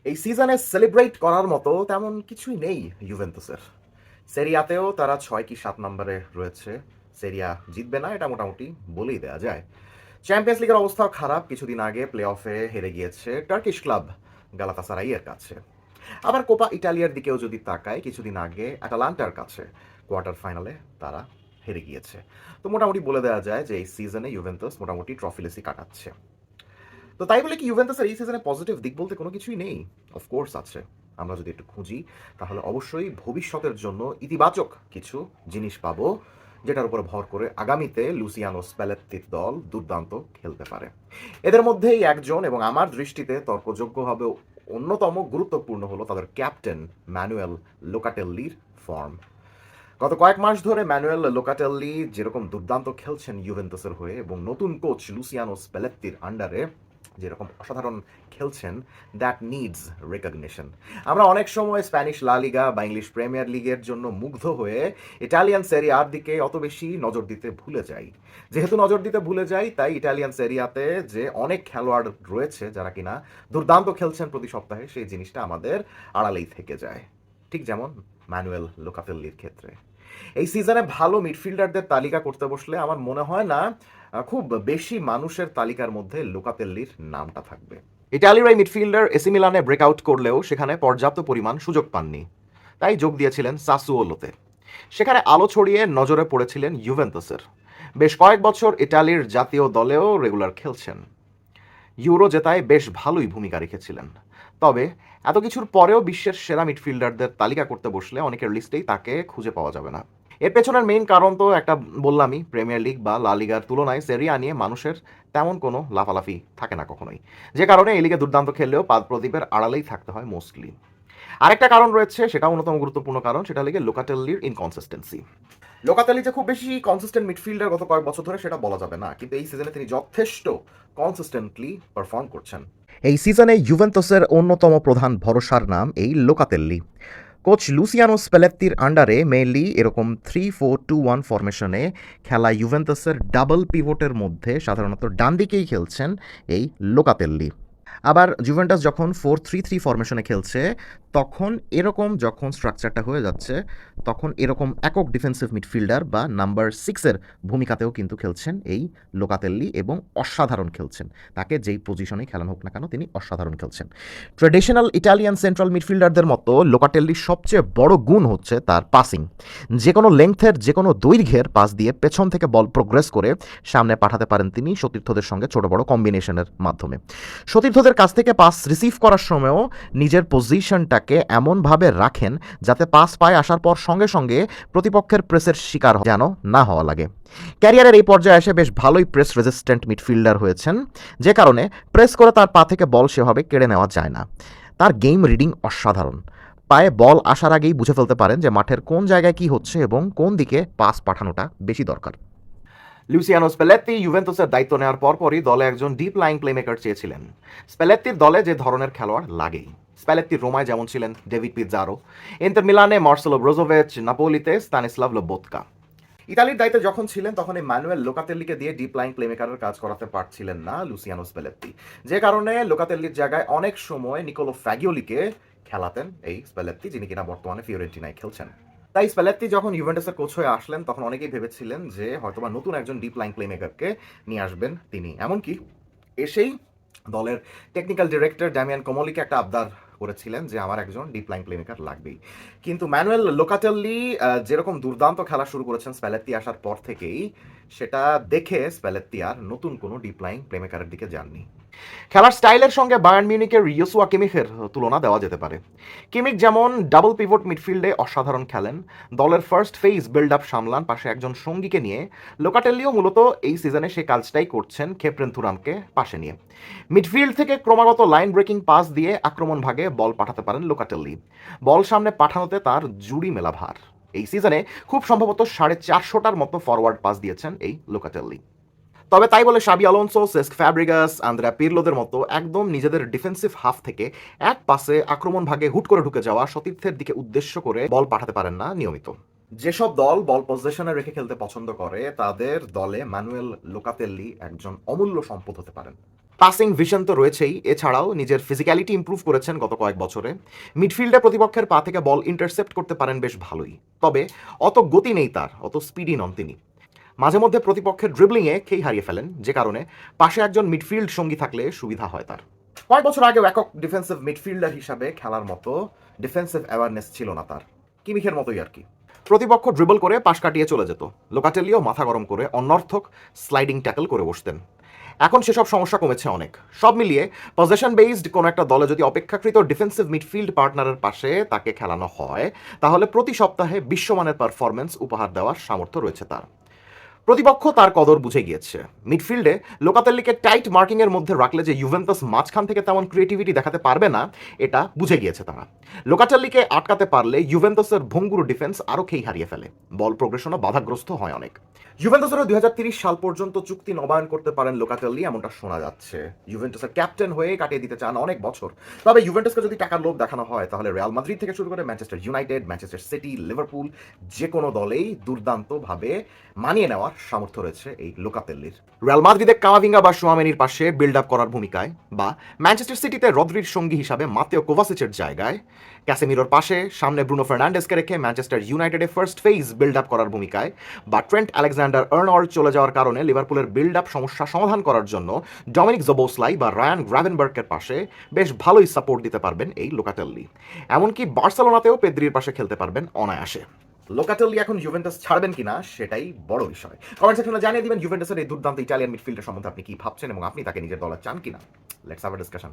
এই সিজনে সেলিব্রেট করার মতো তেমন কিছুই নেই ইউভেন্তুসের। সেরিয়াতেও তারা 6 কি 7 নম্বরে রয়েছে। সেরিয়া জিতবে না, এটা মোটামুটি বলেই দেওয়া যায়। চ্যাম্পিয়ন্স লিগের অবস্থাও খারাপ, কিছুদিন আগে প্লে অফে হেরে গিয়েছে টার্কিশ ক্লাব গালাতাসারাইয়ের কাছে। আবার কোপা ইটালিয়ার দিকেও যদি তাকায়, কিছুদিন আগে অ্যাটালান্টার কাছে কোয়ার্টার ফাইনালে তারা হেরে গিয়েছে। তো মোটামুটি বলে দেওয়া যায় যে এই সিজনে ইউভেন্টাস মোটামুটি ট্রফিলেসি কাটাচ্ছে। তো তাই বলে কি ইউভেন্টাসের এই সিজনে পজিটিভ দিক বলতে কোনো কিছুই নেই? অফকোর্স আছে। আমরা যদি একটু খুঁজি তাহলে অবশ্যই ভবিষ্যতের জন্য ইতিবাচক কিছু জিনিস পাবো, যেটার উপর ভর করে আগামীতে লুসিয়ানো স্প্যালেত্তির দল দুর্দান্ত খেলতে পারে। এদের মধ্যেই একজন এবং আমার দৃষ্টিতে তর্কযোগ্য হবে অন্যতম গুরুত্বপূর্ণ হলো তাদের ক্যাপ্টেন ম্যানুয়েল লোকাটেল্লির ফর্ম। গত কয়েক মাস ধরে ম্যানুয়েল লোকাটেল্লি যেরকম দুর্দান্ত খেলছেন ইউভেন্টাসের হয়ে, এবং নতুন কোচ লুসিয়ানো স্প্যালেত্তির আন্ডারে যেরকম অসাধারণ খেলছেন, দ্যাট নিডস রেকগনিশন। আমরা অনেক সময় স্প্যানিশ লা লিগা বা ইংলিশ প্রিমিয়ার লিগের জন্য মুগ্ধ হয়ে ইটালিয়ান সেরিয়ার দিকে অত বেশি নজর দিতে ভুলে যাই। যেহেতু নজর দিতে ভুলে যাই, তাই ইটালিয়ান সেরিয়াতে যে অনেক খেলোয়াড় রয়েছে যারা কিনা দুর্দান্ত খেলছেন প্রতি সপ্তাহে, সেই জিনিসটা আমাদের আড়ালেই থেকে যায়। ঠিক যেমন ম্যানুয়েল লোকাতেল্লির ক্ষেত্রে। এই সিজনে ভালো মিডফিল্ডারদের তালিকা করতে বসলে আমার মনে হয় না খুব বেশি মানুষের তালিকার মধ্যে লোকাতেল্লির নামটা থাকবে। ইটালির এই মিডফিল্ডার এসি মিলানে ব্রেকআউট করলেও সেখানে পর্যাপ্ত পরিমাণ সুযোগ পাননি, তাই যোগ দিয়েছিলেন সাসুওলোতে। সেখানে আলো ছড়িয়ে নজরে পড়েছিলেন ইউভেন্টাসের। বেশ কয়েক বছর ইটালির জাতীয় দলেও রেগুলার খেলছেন। ইউরো জেতায় বেশ ভালোই ভূমিকা রেখেছিলেন। তবে এত কিছুর পরেও বিশ্বের সেরা মিডফিল্ডারদের তালিকা করতে বসলে অনেকের লিস্টেই তাকে খুঁজে পাওয়া যাবে না। এর পেছনের মেইন কারণ তো একটা বললামই, প্রিমিয়ার লিগ বা লা লিগার তুলনায় সেরিয়া নিয়ে মানুষের তেমন কোনো লাফালাফি থাকে না কখনোই, যে কারণে এই লিগে দুর্দান্ত খেললেও পাদ প্রদীপের আড়ালেই থাকতে হয় মোস্টলি। আরেকটা কারণ রয়েছে, সেটা অন্যতম গুরুত্বপূর্ণ কারণ, সেটা লিগে লোকাটেল্লির ইনকনসিস্টেন্সি। লোকাতেলি যে খুব বেশি কনসিস্টেন্ট মিডফিল্ডার গত কয়েক বছর ধরে সেটা বলা যাবে না, কিন্তু এই সিজনে তিনি যথেষ্ট কনসিস্টেন্টলি পারফর্ম করছেন। এই সিজনে ইউভেন্টাসের অন্যতম প্রধান ভরসার নাম এই লোকাতেল্লি। কোচ লুসিয়ানো স্পেলেত্তির আন্ডারে মেইনলি এরকম 3-4-2-1 ফরমেশনে খেলা ইউভেন্টাসের ডাবল পিভটের মধ্যে সাধারণত ডান দিকেই খেলছেন এই লোকাতেল্লি। আবার জুভেন্টাস যখন 4-3-3 ফরমেশনে খেলছে, তখন এরকম যখন স্ট্রাকচারটা হয়ে যাচ্ছে, তখন এরকম একক ডিফেন্সিভ মিডফিল্ডার বা নাম্বার 6-এর ভূমিকাতেও কিন্তু খেলছেন এই লোকাতেল্লি, এবং অসাধারণ খেলছেন। তাকে যেই পজিশনেই খেলানো হোক না কেন, তিনি অসাধারণ খেলছেন। ট্রেডিশনাল ইটালিয়ান সেন্ট্রাল মিডফিল্ডারদের মতো লোকাটেল্লির সবচেয়ে বড় গুণ হচ্ছে তার পাসিং। যে কোনো লেংথের, যে কোনো দৈর্ঘ্যের পাস দিয়ে পেছন থেকে বল প্রোগ্রেস করে সামনে পাঠাতে পারেন তিনি সতীর্থদের সঙ্গে ছোট বড় কম্বিনেশনের মাধ্যমে। সতীর্থদের কাছ থেকে পাস রিসিভ করার সময়ও নিজের পজিশনটাকে এমনভাবে রাখেন যাতে পাস পায়ে আসার পর সঙ্গে সঙ্গে প্রতিপক্ষের প্রেসের শিকার যেন না হওয়া লাগে। ক্যারিয়ারের এই পর্যায়ে এসে বেশ ভালোই প্রেস রেজিস্ট্যান্ট মিডফিল্ডার হয়েছেন, যে কারণে প্রেস করে তার পা থেকে বল সেভাবে কেড়ে নেওয়া যায় না। তার গেম রিডিং অসাধারণ। পায়ে বল আসার আগেই বুঝে ফেলতে পারেন যে মাঠের কোন জায়গায় কি হচ্ছে এবং কোন দিকে পাস পাঠানোটা বেশি দরকার। লুসিয়ানো স্পেলেত্তি ইউভেন্টাসের দায়িত্ব নেওয়ার পরপরই দলে একজন ডিপ লাইং প্লেমেকার চেয়েছিলেন। স্পেলেত্তির দলে যে ধরনের খেলোয়াড় লাগেই। স্পেলেত্তির রোমায় যেমন ছিলেন ডেভিড পিৎজারো, ইন্টার মিলানে মার্সেলো ব্রোজোভিচ, নাপোলিতে স্তানিস্লাভ লোবোৎকা। ইতালির দায়িত্বে যখন ছিলেন তখন এই ম্যানুয়েল লোকাতেল্লিকে দিয়ে ডিপ লাইন প্লেমেকারের কাজ করাতে পারছিলেন না লুসিয়ানো স্পেলেত্তি, যে কারণে লোকাতেল্লির জায়গায় অনেক সময় নিকোলো ফ্যাগিওলিকে খেলাতেন এই স্পেলেত্তি, যিনি কিনা বর্তমানে ফিওরেন্টিনায় খেলছেন। তাই স্পেলেত্তি যখন ইউভেন্টাসের কোচ হয়ে আসলেন, তখন অনেকেই ভেবেছিলেন যে হয়তোবা নতুন একজন ডিপ লাইন প্লেমেকারকে নিয়ে আসবেন তিনি। এমনকি এসেই দলের টেকনিক্যাল ডিরেক্টর ড্যামিয়ান কমলিকে একটা আবদার করেছিলেন যে আমার একজন ডিপ লাইন প্লেমেকার লাগবেই। কিন্তু ম্যানুয়েল লোকাটেল্লি যেরকম দুর্দান্ত খেলা শুরু করেছেন স্প্যালেত্তি আসার পর থেকেই, সেটা দেখে স্প্যালেত্তি আর নতুন কোনো ডিপ লাইন প্লেমেকারের দিকে যাননি। খেলার স্টাইলের সঙ্গে বায়ার্ন মিউনিখের ইয়োসুয়া কিমিখের তুলনা দেওয়া যেতে পারে। কিমিক যেমন ডাবল পিভট মিডফিল্ডে অসাধারণ খেলেন, দলের ফার্স্ট ফেজ বিল্ড আপ সামলান পাশে একজন সঙ্গীকে নিয়ে, লোকাটেল্লিও মূলত এই সিজনে সে কাজটাই করছেন খেপ্রেন থুরামকে পাশে নিয়ে। মিডফিল্ড থেকে ক্রমাগত লাইন ব্রেকিং পাস দিয়ে আক্রমণ ভাগে বল পাঠাতে পারেন লোকাটেল্লি। বল সামনে পাঠানোতে তার জুড়ি মেলা ভার। এই সিজনে খুব সম্ভবত 450টার মতো ফরওয়ার্ড পাস দিয়েছেন এই লোকাটেল্লি। তবে তাই বলে শাবি আলোনসো, সেস্ক ফ্যাব্রিগাস, আন্দ্রেয়া পিরলোদের মতো একদম নিজেদের ডিফেন্সিভ হাফ থেকে এক পাসে আক্রমণ ভাগে হুট করে ঢুকে যাওয়া সতীর্থের দিকে উদ্দেশ্য করে বল পাঠাতে পারেন না নিয়মিত। যেসব দল বল পজিশনে রেখে খেলতে পছন্দ করে, তাদের দলে ম্যানুয়েল লোকাতেল্লি একজন অমূল্য সম্পদ হতে পারেন। পাসিং ভিশন তো রয়েছেই, এছাড়াও নিজের ফিজিক্যালিটি ইমপ্রুভ করেছেন গত কয়েক বছরে। মিডফিল্ডে প্রতিপক্ষের পা থেকে বল ইন্টারসেপ্ট করতে পারেন বেশ ভালোই, তবে অত গতি নেই তার, অত স্পিডি নন তিনি। মাঝে মধ্যে প্রতিপক্ষের ড্রিবলিংয়ে খেই হারিয়ে ফেলেন, যে কারণে পাশে একজন মিডফিল্ড সঙ্গী থাকলে সুবিধা হয় তার। কয়েক বছর আগেও একক ডিফেন্সিভ মিডফিল্ডার হিসাবে খেলার মতো ডিফেন্সিভ অ্যাওয়ারনেস ছিল না তার, কিমিখের মতোই আর কি। প্রতিপক্ষ ড্রিবল করে পাশ কাটিয়ে চলে যেত, লোকাটেলিও মাথা গরম করে অনর্থক স্লাইডিং ট্যাকল করে বসতেন। এখন সেসব সমস্যা কমেছে অনেক। সব মিলিয়ে পজিশন বেসড কোনো একটা দলে যদি অপেক্ষাকৃত ডিফেন্সিভ মিডফিল্ড পার্টনারের পাশে তাকে খেলানো হয়, তাহলে প্রতি সপ্তাহে বিশ্বমানের পারফরম্যান্স উপহার দেওয়ার সামর্থ্য রয়েছে তার। প্রতিপক্ষ তার কদর বুঝে গিয়েছে। মিডফিল্ডে লোকাতেল্লিকে টাইট মার্কিংয়ের মধ্যে রাখলে যে ইউভেন্টাস মাঝখান থেকে তেমন ক্রিয়েটিভিটি দেখাতে পারবে না, এটা বুঝে গিয়েছে তারা। লোকাটেল্লিকে আটকাতে পারলে ইউভেন্টাসের ভঙ্গুর ডিফেন্স আরও খেই হারিয়ে ফেলে, বল প্রোগ্রেশনও বাধাগ্রস্ত হয় অনেক। ইউভেন্টাসেরও 2030 সাল পর্যন্ত চুক্তি নবায়ন করতে পারেন লোকাটেল্লি, এমনটা শোনা যাচ্ছে। ইউভেন্টাসের ক্যাপ্টেন হয়ে কাটিয়ে দিতে চান অনেক বছর। তবে ইউভেন্টাসকে যদি টাকার লোভ দেখানো হয়, তাহলে রিয়াল মাদ্রিদ থেকে শুরু করে Manchester United, Manchester city, Liverpool, যে কোনো দলেই দুর্দান্তভাবে মানিয়ে নেওয়ার সামর্থ্য রয়েছে এই লোকাতেল্লির। রিয়াল মাদ্রিদে কামাভিঙ্গা বা চুয়ামেনির পাশে বিল্ড আপ করার ভূমিকায়, বা ম্যানচেস্টার সিটিতে রদ্রির সঙ্গী হিসাবে মাতেও কোভাসিচের জায়গায়, ক্যাসেমিরোর পাশে সামনে ব্রুনো ফার্নান্ডেসকে রেখে ম্যানচেস্টার ইউনাইটেডে ফার্স্ট ফেজ বিল্ড আপ করার ভূমিকায়, বা ট্রেন্ট আলেকজান্ডার আর্নল্ড চলে যাওয়ার কারণে লিভারপুলের বিল্ড আপ সমস্যা সমাধান করার জন্য ডমিনিক জোবোসলাই বা রায়ান গ্রাভেনবার্গের পাশে বেশ ভালোই সাপোর্ট দিতে পারবেন এই লোকাটেল্লি। এমনকি বার্সেলোনাতেও পেদ্রির পাশে খেলতে পারবেন অনায়াসে। লোকাটেল্লি এখন ইউভেন্টাস ছাড়বেন কিনা সেটাই বড় বিষয়। কমেন্ট সেকশনে জানিয়ে দিবেন ইউভেন্টাসের এই দুর্দান্ত ইটালিয়ান মিডফিল্ডার সম্বন্ধে আপনি কি ভাবছেন এবং আপনি তাকে নিজের দলে চান কিনা। Let's have a discussion.